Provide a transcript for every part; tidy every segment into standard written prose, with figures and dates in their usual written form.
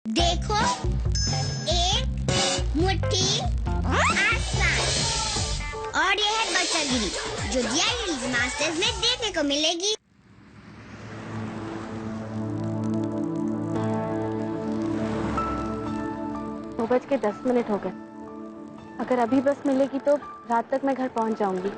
देखो, एक मुट्ठी आसमान और यह है बच्चागिरी जो दिया लिटिल मास्टर्स में देखने को मिलेगी। 9:10 हो गए। अगर अभी बस मिलेगी तो रात तक मैं घर पहुंच जाऊंगी।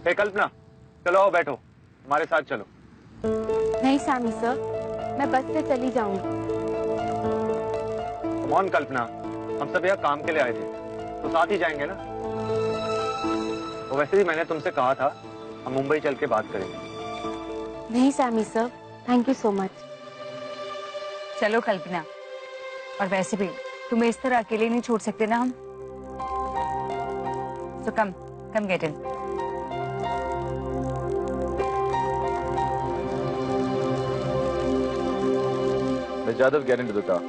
हे कल्पना, चलो आओ बैठो, हमारे साथ चलो। नहीं सैमी सर, मैं बस से चली जाऊंगी। कौन कल्पना, हम सब यहाँ काम के लिए आए थे, तो साथ ही जाएंगे ना। तो वैसे भी मैंने तुमसे कहा था हम मुंबई चल के बात करेंगे। नहीं Sammy sir, thank you so much. चलो कल्पना, और वैसे भी तुम्हें इस तरह अकेले नहीं छोड़ सकते ना हम। So come get in. Miss Jadhav, get into the car.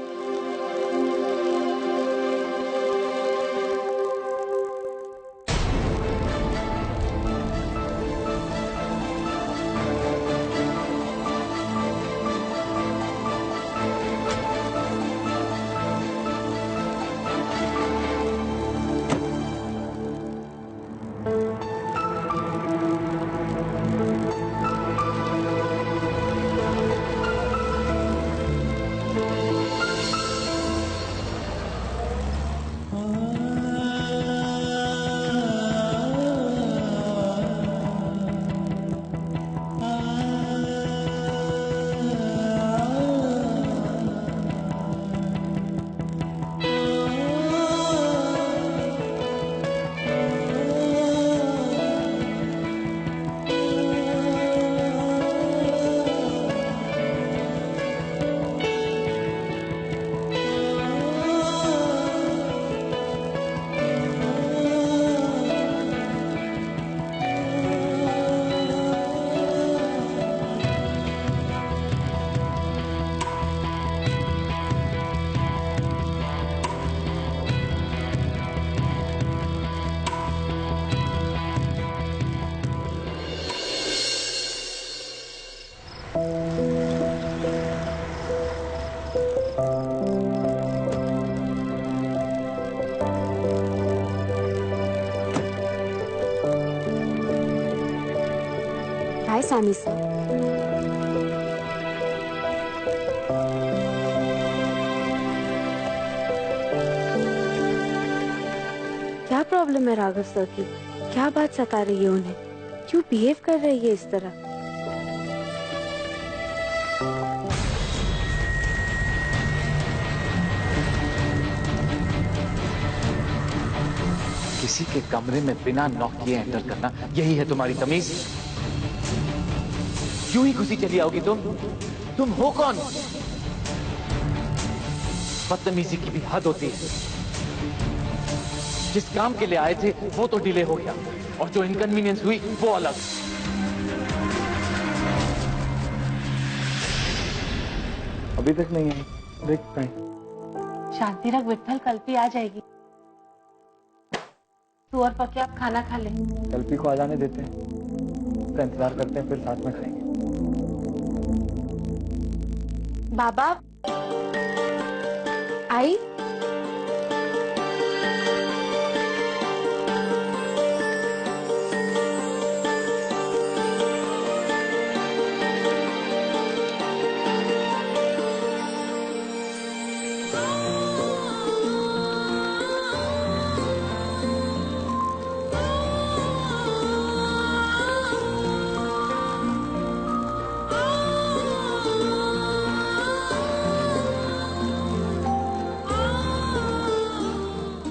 Hi Sammy sir. क्या प्रॉब्लम है राघव सर की? क्या बात सता रही है उन्हें? क्यों बिहेव कर रही है इस तरह? किसी के कमरे में बिना नॉक किए एंटर करना, यही है तुम्हारी तमीज? क्यों ही घुसी चली आओगी तुम हो कौन? बदतमीजी की भी हद होती है। जिस काम के लिए आए थे वो तो डिले हो गया, और जो इनकन्वीनियंस हुई वो अलग। अभी तक नहीं आई, देखते हैं। शांति रख विठल, कल्पी आ जाएगी। तू और पक्के आप खाना खा ले। कल्पी को आ जाने देते हैं, उसका इंतजार करते हैं, फिर साथ में खाएंगे। बाबा आई।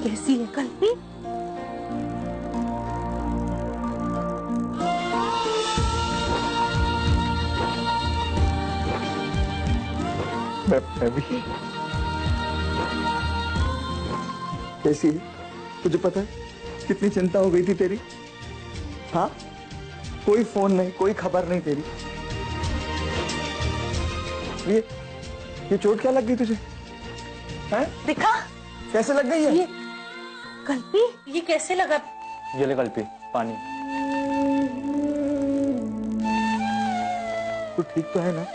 कैसी है कल्पी? मैं भी। कैसी है? तुझे पता है कितनी चिंता हो गई थी तेरी? हाँ, कोई फोन नहीं, कोई खबर नहीं तेरी। ये चोट क्या लग गई तुझे? हैं? दिखा कैसे लग गई है? ये कल्पी, ये कैसे लगा? ये ले कल्पी, पानी। तू ठीक तो है ना?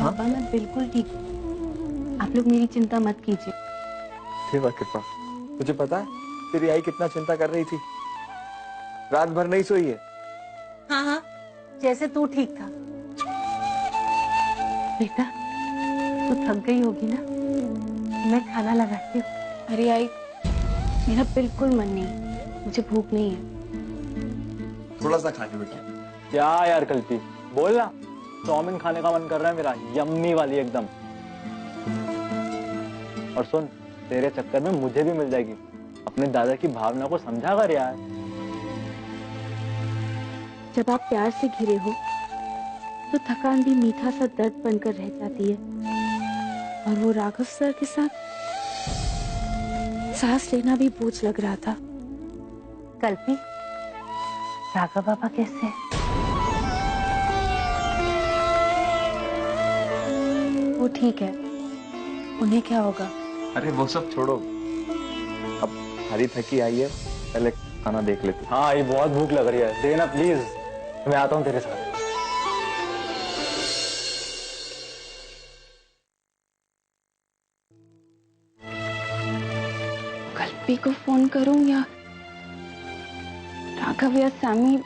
बाबा मैं बिल्कुल ठीक हूँ। आप लोग मेरी चिंता मत कीजिए। देवा कृपा, तुझे पता है तेरी आई कितना चिंता कर रही थी? रात भर नहीं सोई है। हाँ हाँ, जैसे तू ठीक था। बेटा तू थक गई होगी ना, मैं खाना लगाती हूँ। अरे आई, मेरा बिल्कुल मन नहीं, मुझे भूख नहीं है। थोड़ा सा खा ले बेटा। क्या यार कल्पी, बोल ना। चाउमीन खाने का मन कर रहा है मेरा, यम्मी वाली एकदम। और सुन, तेरे चक्कर में मुझे भी मिल जाएगी। अपने दादा की भावना को समझा कर यार। जब आप प्यार से घिरे हो तो थकान भी मीठा सा दर्द बनकर रह जाती है। और वो राघव सर के साथ सांस लेना भी बोझ लग रहा था। कल्पी, राघव बाबा कैसे है? वो ठीक है, उन्हें क्या होगा? अरे वो सब छोड़ो, अब हरी थकी आई है, पहले खाना देख लेते। हाँ, ये बहुत भूख लग रही है, देना प्लीज। मैं आता हूँ तेरे साथ। कल्पी को फोन करूं या राघव या सैमी,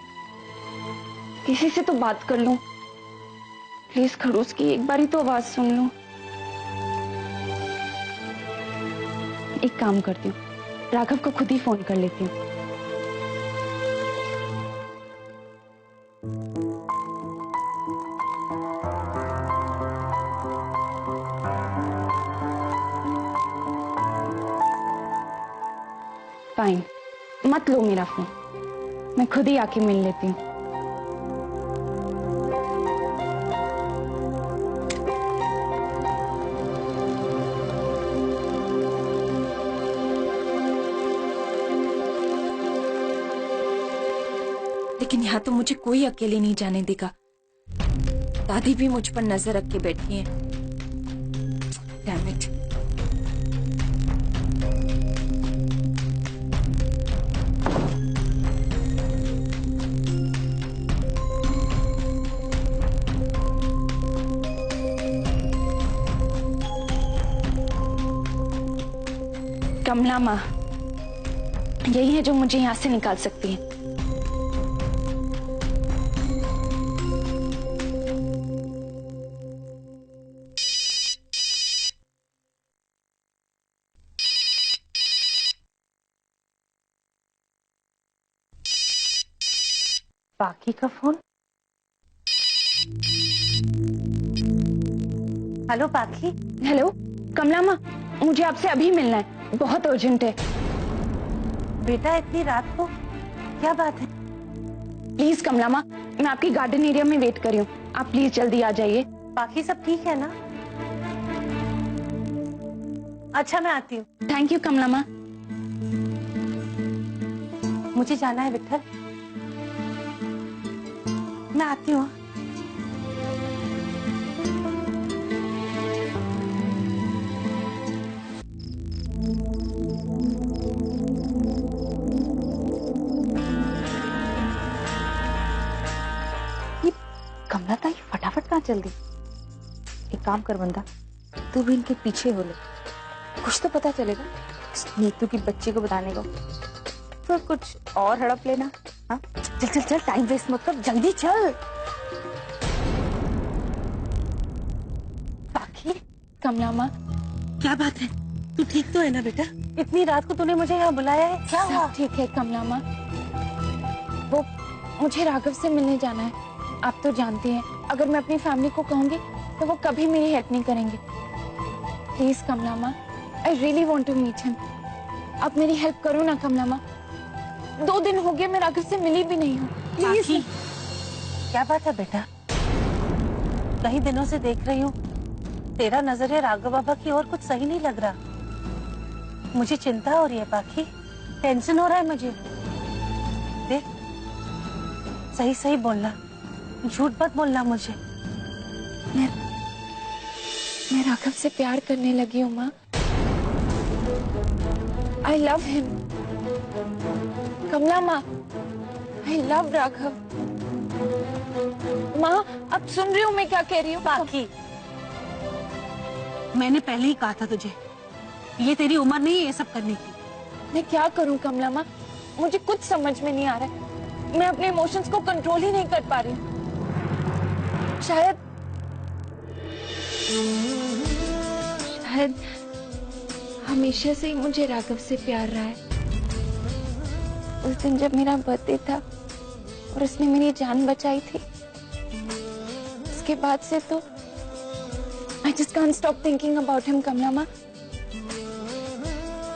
किसी से तो बात कर लूं। प्लीज खड़ूस की एक बारी तो आवाज सुन लूं। एक काम करती हूँ, राघव को खुद ही फोन कर लेती हूँ। फाइन, मत लो मेरा फोन, मैं खुद ही आके मिल लेती हूँ। लेकिन यहाँ तो मुझे कोई अकेले नहीं जाने देगा। दादी भी मुझ पर नजर रख के बैठी है। Damn it. कमला माँ यही है जो मुझे यहाँ से निकाल सकती है। बाकी का फोन। हेलो बाकी। हेलो कमला माँ, मुझे आपसे अभी मिलना है, बहुत अर्जेंट है। बेटा इतनी रात को क्या बात है? प्लीज कमला माँ, मैं आपकी गार्डन एरिया में वेट कर रही हूँ, आप प्लीज जल्दी आ जाइए। बाकी सब ठीक है ना? अच्छा मैं आती हूँ। थैंक यू कमला माँ। मुझे जाना है विठल, मैं आती हूँ। कमला ताई फटाफट कहाँ चल दी? एक काम कर बंदा, तू भी इनके पीछे हो ले, कुछ तो पता चलेगा इस नीतू की बच्ची को बताने को। फिर कुछ और हड़प लेना। हाँ चल चल चल, टाइम वेस्ट मत कर, जल्दी चल। बाकी कमला माँ क्या बात है? तू ठीक तो है ना बेटा? इतनी रात को तूने मुझे यहाँ बुलाया है, क्या हुआ? सब ठीक है कमला माँ, वो मुझे राघव से मिलने जाना है। आप तो जानती हैं, अगर मैं अपनी फैमिली को कहूंगी तो वो कभी मेरी हेल्प नहीं करेंगे। प्लीज कमला माँ, I really want to meet him. आप मेरी हेल्प करो ना कमला माँ, 2 दिन हो गए मैं राघव से मिली भी नहीं हूँ। प्लीज। क्या बात है बेटा? कई दिनों से देख रही हूँ तेरा नजरिया राघव बाबा की ओर कुछ सही नहीं लग रहा। मुझे चिंता हो रही है पाखी, टेंशन हो रहा है मुझे। देख, सही सही बोलना, झूठ मत बोलना मुझे। मैं राघव से प्यार करने लगी हूँ माँ। I love him. कमला माँ, आई लव राघव। माँ, अब सुन रही हूँ मैं क्या कह रही हूँ? पाखी, मैंने पहले ही कहा था तुझे, ये तेरी उम्र नहीं है ये सब करने की। मैं क्या करूँ कमला माँ, मुझे कुछ समझ में नहीं आ रहा है। मैं अपने इमोशंस को कंट्रोल ही नहीं कर पा रही हूँ। शायद हमेशा से ही मुझे राघव से प्यार रहा है। उस दिन जब मेरा बर्थडे था और उसने मेरी जान बचाई थी, उसके बाद से तो I just can't stop thinking about him, कमला माँ।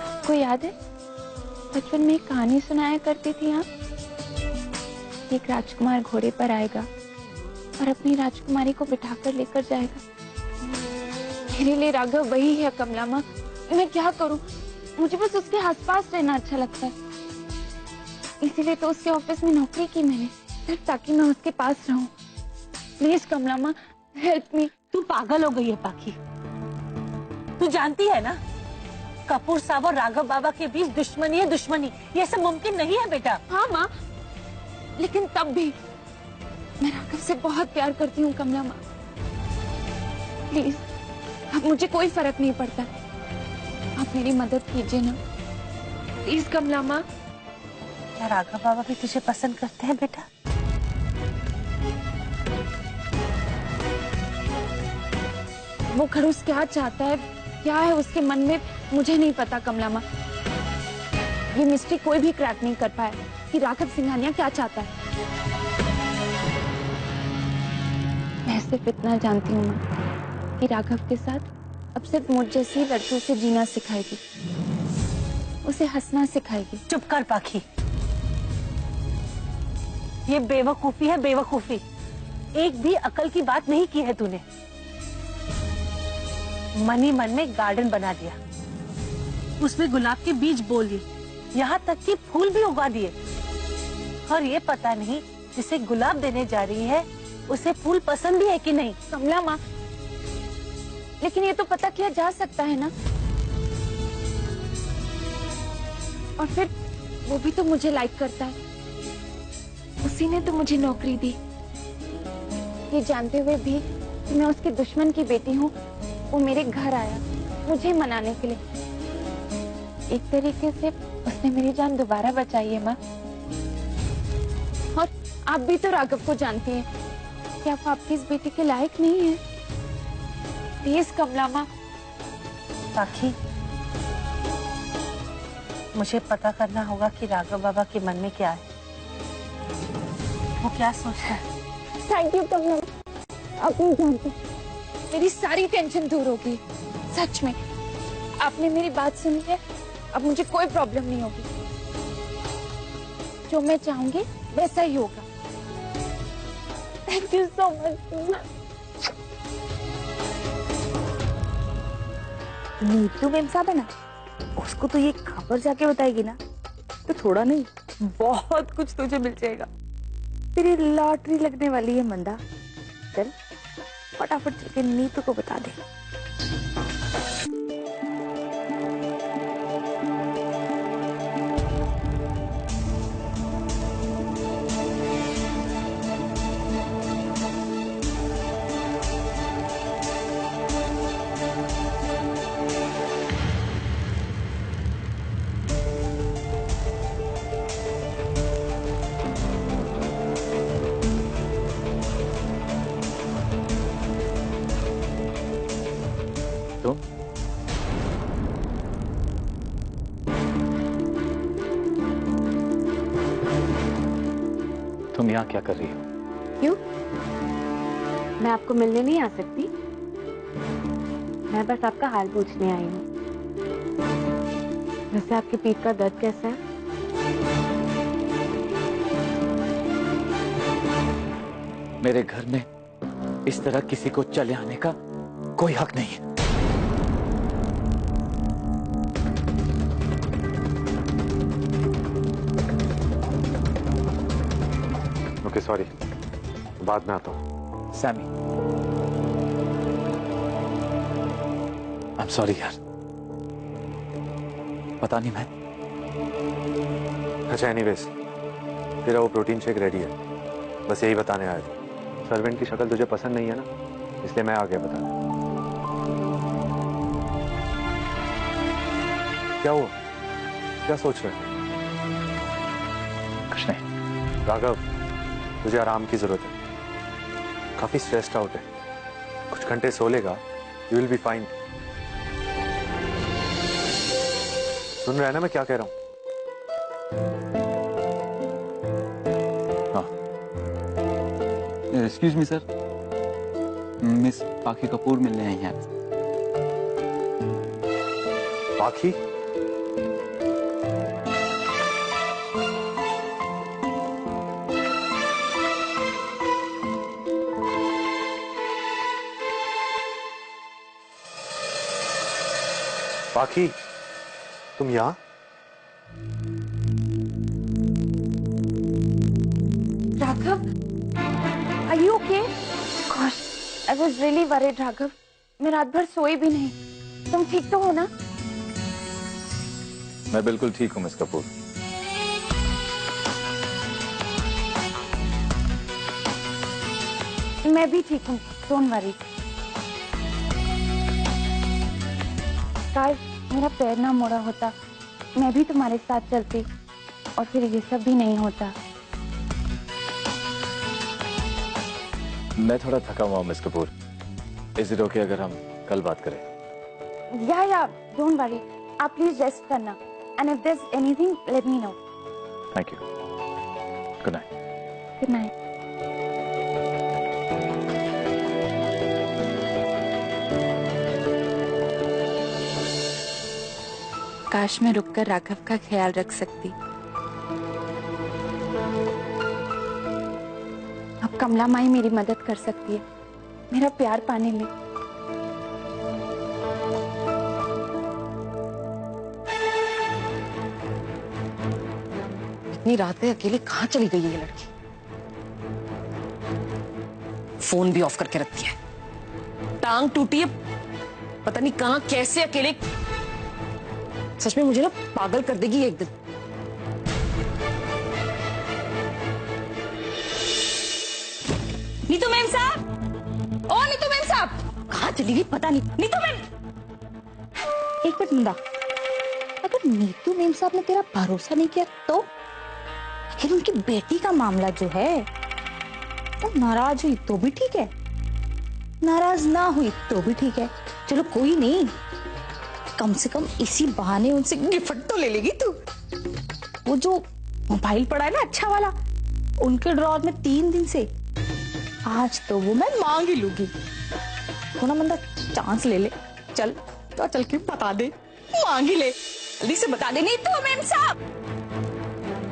आपको याद है बचपन में एक कहानी सुनाया करती थी यहाँ? एक राजकुमार घोड़े पर आएगा और अपनी राजकुमारी को बिठाकर लेकर जाएगा। मेरे लिए राघव वही है कमला माँ। मैं क्या करूं? मुझे बस उसके आसपास रहना अच्छा लगता है। इसीलिए तो उसके ऑफिस में नौकरी की मैंने, सिर्फ ताकि मैं उसके पास रहूं। प्लीज कमला माँ, हेल्प मी। तू पागल हो गई है पाखी। तू जानती है ना, कपूर साहब और राघव बाबा के बीच दुश्मनी है, दुश्मनी। ये सब मुमकिन नहीं है बेटा। हाँ माँ, लेकिन तब भी मैं राघव से बहुत प्यार करती हूँ कमला माँ। प्लीज, अब मुझे कोई फर्क नहीं पड़ता, आप मेरी मदद कीजिए ना प्लीज कमला माँ। क्या राघव बाबा भी तुझे पसंद करते हैं बेटा? वो खड़ूस क्या चाहता है, क्या है उसके मन में, मुझे नहीं पता कमला माँ। ये मिस्ट्री कोई भी क्रैक नहीं कर पाया कि राघव सिंघानिया क्या चाहता है। मैं सिर्फ इतना जानती हूँ माँ कि राघव के साथ अब सिर्फ मुझ जैसी लड़कियों से जीना सिखाएगी, उसे हंसना सिखाएगी। चुप कर पाखी, ये बेवकूफी है, बेवकूफी। एक भी अकल की बात नहीं की है तूने। मन ही मन में गार्डन बना दिया, उसमें गुलाब के बीज बो लिए, यहाँ तक कि फूल भी उगा दिए। और ये पता नहीं जिसे गुलाब देने जा रही है उसे फूल पसंद भी है कि नहीं। कमला माँ, लेकिन ये तो पता किया जा सकता है ना। और फिर वो भी तो मुझे लाइक करता है, उसी ने तो मुझे नौकरी दी। ये जानते हुए भी कि मैं उसके दुश्मन की बेटी हूँ, वो मेरे घर आया मुझे मनाने के लिए। एक तरीके से उसने मेरी जान दोबारा बचाई है माँ। और आप भी तो राघव को जानती हैं कि आप आपकी इस बेटी के लायक नहीं है। प्लीज कमला माँ। पाखी, मुझे पता करना होगा कि राघव बाबा के मन में क्या है, वो क्या सोचता है। थैंक यू कमला, आप नहीं जानते, मेरी सारी टेंशन दूर होगी। सच में आपने मेरी बात सुनी है, अब मुझे कोई प्रॉब्लम नहीं होगी। जो मैं चाहूंगी वैसा ही होगा। Thank you so much. Neetu ma'am साहब है ना, उसको तो ये खबर जाके बताएगी ना तो थोड़ा नहीं बहुत कुछ तुझे मिल जाएगा। तेरी लॉटरी लगने वाली है मंदा। चल फटाफट चल नीतू को बता दे। तुम यहाँ क्या कर रही हो? क्यों? मैं आपको मिलने नहीं आ सकती? मैं बस आपका हाल पूछने आई हूँ। वैसे आपके पीठ का दर्द कैसा है? मेरे घर में इस तरह किसी को चले आने का कोई हक नहीं है। ओके सॉरी, बाद में आता हूँ। सैमी, आई एम सॉरी यार, पता नहीं मैं। अच्छा एनीवेज, तेरा वो प्रोटीन शेक रेडी है, बस यही बताने आया था। सर्वेंट की शक्ल तुझे पसंद नहीं है ना, इसलिए मैं आ गया बताने। क्या हुआ, क्या सोच रहे हैं? कुछ नहीं। राघव, तुझे आराम की जरूरत है, काफी स्ट्रेस्ड आउट है। कुछ घंटे सो लेगा, यू विल बी फाइन। सुन रहा है ना मैं क्या कह रहा हूँ? एक्सक्यूज मी सर, मिस पाखी कपूर मिलने आई हैं। पाखी? पाखी, तुम यहाँ? Raghav, are you okay? Gosh, I was really worried, Raghav. मैं रात भर सोई भी नहीं। तुम ठीक तो हो ना? मैं बिल्कुल ठीक हूँ मिस कपूर। मैं भी ठीक हूँ, डोंट वरी। काश मेरा पैर ना मोड़ा होता, मैं भी तुम्हारे साथ चलती और फिर ये सब भी नहीं होता। मैं थोड़ा थका हुआ हूँ miss Kapoor. Is it okay अगर हम कल बात करें? या डोंट वरी, आप प्लीज रेस्ट करना, and if there is anything let me know. Thank you. Good night. Good night. काश मैं रुककर राघव का ख्याल रख सकती। अब कमला माई मेरी मदद कर सकती है, मेरा प्यार पाने ले। इतनी रात में अकेले कहाँ चली गई है ये लड़की? फोन भी ऑफ करके रखती है। टांग टूटी है, पता नहीं कहाँ कैसे अकेले। सच में मुझे ना पागल कर देगी एक दिन। नीतू मैम साहब, ओ नीतू मैम साहब, कहाँ चली गई पता नहीं। नीतू मैम, एक मिनट मुंडा, अगर नीतू मेम साहब ने तेरा भरोसा नहीं किया तो? आखिर उनकी बेटी का मामला जो है, वो नाराज हुई तो भी ठीक है, नाराज ना हुई तो भी ठीक है। चलो कोई नहीं, कम से कम इसी बहाने उनसे गिफ्ट तो ले लेगी तू। वो जो मोबाइल पड़ा है ना अच्छा वाला, उनके ड्रॉर में 3 दिन से, आज तो वो मैं मांग ही लूंगी। थोड़ा मंदा चांस ले ले, चल तो चल के बता दे, मांग ही ले, जल्दी से बता दे। नहीं तो मैम साहब,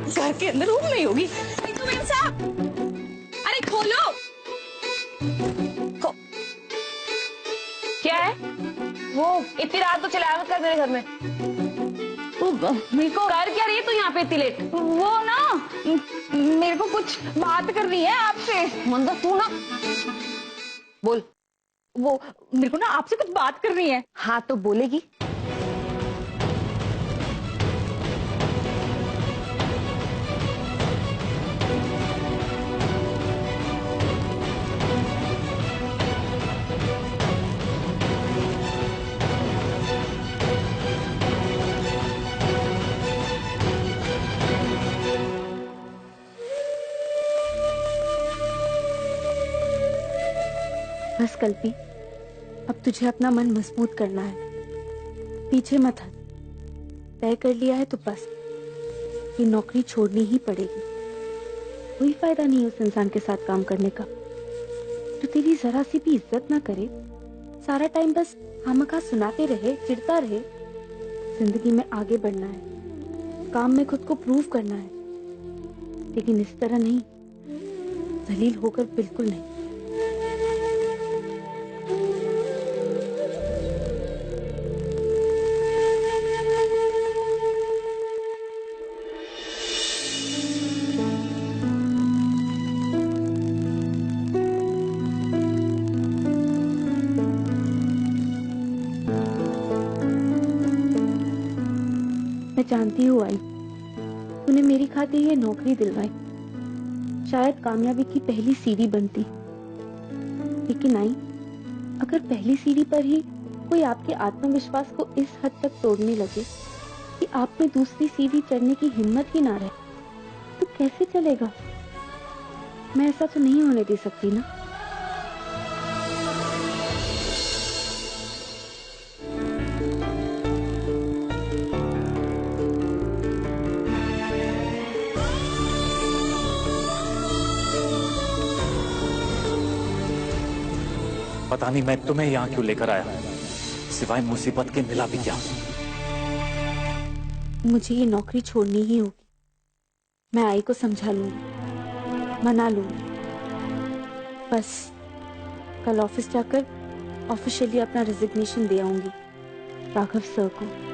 घर के अंदर रूम नहीं होगी। नहीं तो मैम साहब, अरे खोलो। क्या है वो? इतनी रात तो चला कर मेरे घर में। मेरे को कर क्या रही है तू यहाँ पे इतनी लेट? वो ना, मेरे को कुछ बात करनी है आपसे। मंदा तू ना बोल। वो मेरे को ना आपसे कुछ बात करनी है। हाँ तो बोलेगी। बस कल्पी, अब तुझे अपना मन मजबूत करना है, पीछे मत हट। तय कर लिया है तो बस, ये नौकरी छोड़नी ही पड़ेगी। कोई फायदा नहीं उस इंसान के साथ काम करने का जो तेरी जरा सी भी इज्जत ना करे, सारा टाइम बस खामखा सुनाते रहे, चिढ़ता रहे। जिंदगी में आगे बढ़ना है, काम में खुद को प्रूव करना है, लेकिन इस तरह नहीं, जलील होकर बिल्कुल नहीं। जानती हूँ आई, तूने मेरी खातिर ये नौकरी दिलवाई, शायद कामयाबी की पहली सीढ़ी बनती। लेकिन आई, अगर पहली सीढ़ी पर ही कोई आपके आत्मविश्वास को इस हद तक तोड़ने लगे कि आप में दूसरी सीढ़ी चढ़ने की हिम्मत ही ना रहे, तो कैसे चलेगा? मैं ऐसा तो नहीं होने दे सकती ना। पता नहीं मैं तुम्हें यहाँ क्यों लेकर आया, सिवाय मुसीबत के मिला भी क्या। मुझे ये नौकरी छोड़नी ही होगी। मैं आई को समझा लूंगी, मना लूंगी। बस कल ऑफिस जाकर ऑफिशियली अपना रेजिग्नेशन दे आऊंगी राघव सर को।